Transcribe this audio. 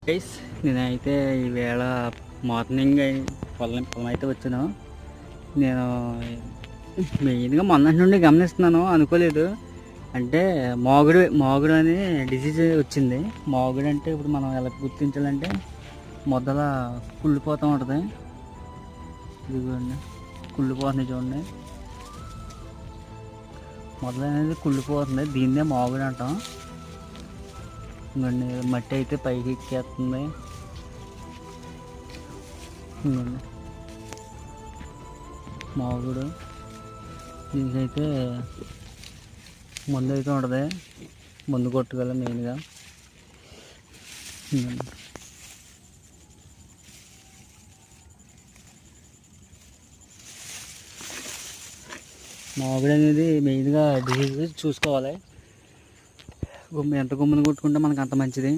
Guys నేనైతే ఈవేళ morning పొలం అయితే వచ్చాను. నేను మెయిన్గా మొన్నటి నుండి గమనిస్తున్నాను, అనుకోలేదు. అంటే మాగుడు అని డిసీజ్ వచ్చింది. మాగుడు అంటే ఇప్పుడు మనం ఎలా గుర్తించాలంటే మొదల కుళ్ళిపోతూ ఉంటుంది. ఇదిగోండి కుళ్ళిపోతుంది చూడండి, మొదలు అనేది కుళ్ళిపోతుంది. దీన్నే మాగుడు అంటాం. ఇంకోండి మట్టి అయితే పైకి ఎక్కేస్తుంది. ఇంకోండి మాగుడు, దీనికైతే మందు అయితే ఉంటుంది, మందు కొట్టుకోవాలి మెయిన్గా. మాగుడు అనేది మెయిన్గా డిసీజ్ చూసుకోవాలి. ఎంత గుమ్మని కొట్టుకుంటే మనకు అంత మంచిది.